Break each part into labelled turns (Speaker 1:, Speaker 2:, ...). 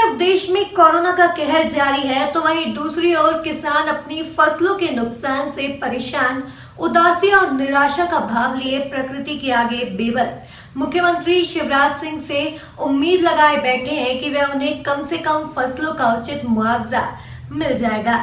Speaker 1: तरफ देश में कोरोना का कहर जारी है तो वहीं दूसरी ओर किसान अपनी फसलों के नुकसान से परेशान, उदासी और निराशा का भाव लिए प्रकृति के आगे बेबस मुख्यमंत्री शिवराज सिंह से उम्मीद लगाए बैठे हैं कि वह उन्हें कम से कम फसलों का उचित मुआवजा मिल जाएगा।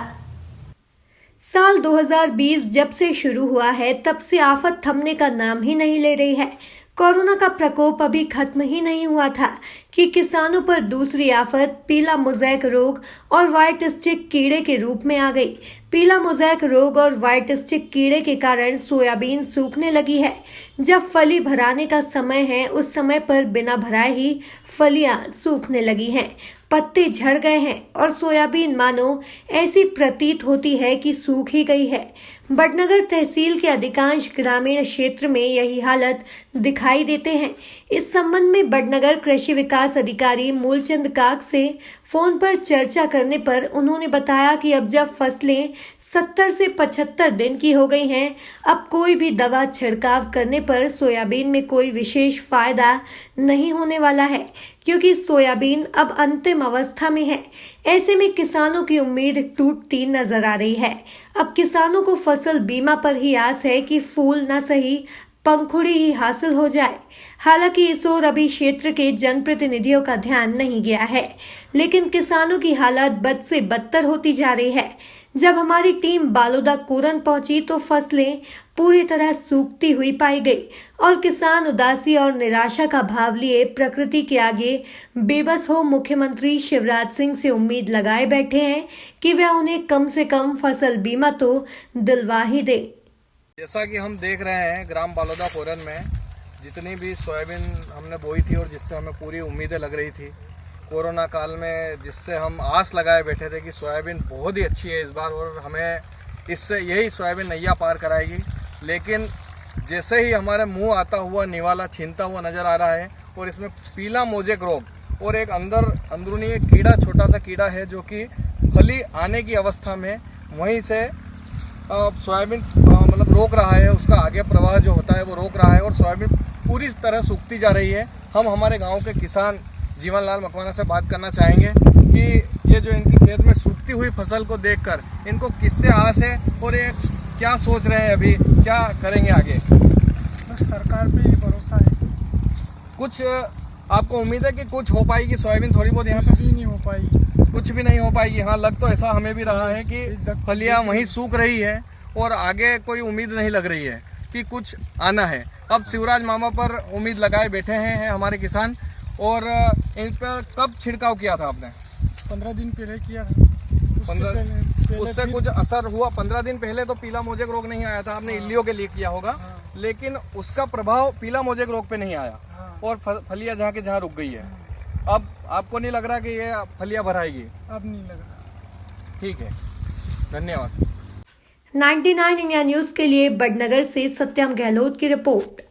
Speaker 1: साल 2020 जब से शुरू हुआ है तब से आफत थमने का नाम ही नहीं ले रही है। कोरोना का प्रकोप अभी खत्म ही नहीं हुआ था कि किसानों पर दूसरी आफत पीला मोज़ेक रोग और व्हाइट स्टिक कीड़े के रूप में आ गई। पीला मोज़ेक रोग और व्हाइट स्टिक कीड़े के कारण सोयाबीन सूखने लगी है। जब फली भराने का समय है उस समय पर बिना भराए ही फलियां सूखने लगी हैं, पत्ते झड़ गए हैं और सोयाबीन मानो ऐसी प्रतीत होती है कि सूख ही गई है। बड़नगर तहसील के अधिकांश ग्रामीण क्षेत्र में यही हालत दिखाई देते हैं। इस संबंध में बड़नगर कृषि विकास अधिकारी मूलचंद काक से फोन पर चर्चा करने पर उन्होंने बताया कि अब जब फसलें 70 से 75 दिन की हो गई हैं, अब कोई भी दवा छिड़काव करने पर सोयाबीन में कोई विशेष फायदा नहीं होने वाला है, क्योंकि सोयाबीन अब अंतिम अवस्था में है। ऐसे में किसानों की उम्मीद टूटती नजर आ रही है। अब किसानों को फसल बीमा पर ही आस है कि फूल न सही पंखुड़ी ही हासिल हो जाए। हालांकि इस ओर अभी क्षेत्र के जनप्रतिनिधियों का ध्यान नहीं गया है, लेकिन किसानों की हालत बद से बदतर होती जा रही है। जब हमारी टीम बालोदा कोरन पहुंची तो फसलें पूरी तरह सूखती हुई पाई गई और किसान उदासी और निराशा का भाव लिए प्रकृति के आगे बेबस हो मुख्यमंत्री शिवराज सिंह से उम्मीद लगाए बैठे हैं कि वह उन्हें कम से कम फसल बीमा तो दिलवा ही दे।
Speaker 2: जैसा कि हम देख रहे हैं ग्राम बालोदा कोरन में जितनी भी सोयाबीन हमने बोई थी और जिससे हमें पूरी उम्मीदें लग रही थी कोरोना काल में, जिससे हम आस लगाए बैठे थे कि सोयाबीन बहुत ही अच्छी है इस बार और हमें इससे यही सोयाबीन नैया पार कराएगी, लेकिन जैसे ही हमारे मुंह आता हुआ निवाला छीनता हुआ नज़र आ रहा है और इसमें पीला मोज़ेक रोग और एक अंदरूनी एक कीड़ा, छोटा सा कीड़ा है जो कि फली आने की अवस्था में वहीं से सोयाबीन मतलब रोक रहा है, उसका आगे प्रवाह जो होता है वो रोक रहा है और सोयाबीन पूरी तरह सूखती जा रही है। हम हमारे गांव के किसान जीवन लाल मकवाना से बात करना चाहेंगे कि ये जो इनकी खेत में सूखती हुई फसल को देखकर इनको किससे आस है और ये क्या सोच रहे हैं, अभी क्या करेंगे आगे?
Speaker 3: बस सरकार पे ही भरोसा है।
Speaker 2: कुछ आपको उम्मीद है कि कुछ हो पाएगी सोयाबीन थोड़ी बहुत यहाँ पे?
Speaker 3: भी नहीं हो पाएगी,
Speaker 2: कुछ भी नहीं हो पाएगी। हाँ, लग तो ऐसा हमें भी रहा है कि फलियां वहीं सूख रही है और आगे कोई उम्मीद नहीं लग रही है कि कुछ आना है। अब शिवराज मामा पर उम्मीद लगाए बैठे हैं हमारे किसान। और इन पर कब छिड़काव किया था आपने?
Speaker 3: 15 दिन पहले किया था।
Speaker 2: 15 उससे कुछ असर हुआ? 15 दिन पहले तो पीला मोज़ेक रोग नहीं आया था, आपने इल्लियों के लिए किया होगा, लेकिन उसका प्रभाव पीला मोज़ेक रोग पे नहीं आया और फलियां जहाँ के जहाँ रुक गई है। अब आपको नहीं लग रहा कि ये फलियां भराएगी?
Speaker 3: अब नहीं लग रहा।
Speaker 2: ठीक है, धन्यवाद।
Speaker 1: 99 इंडिया न्यूज के लिए बड़नगर से सत्यम गहलोत की रिपोर्ट।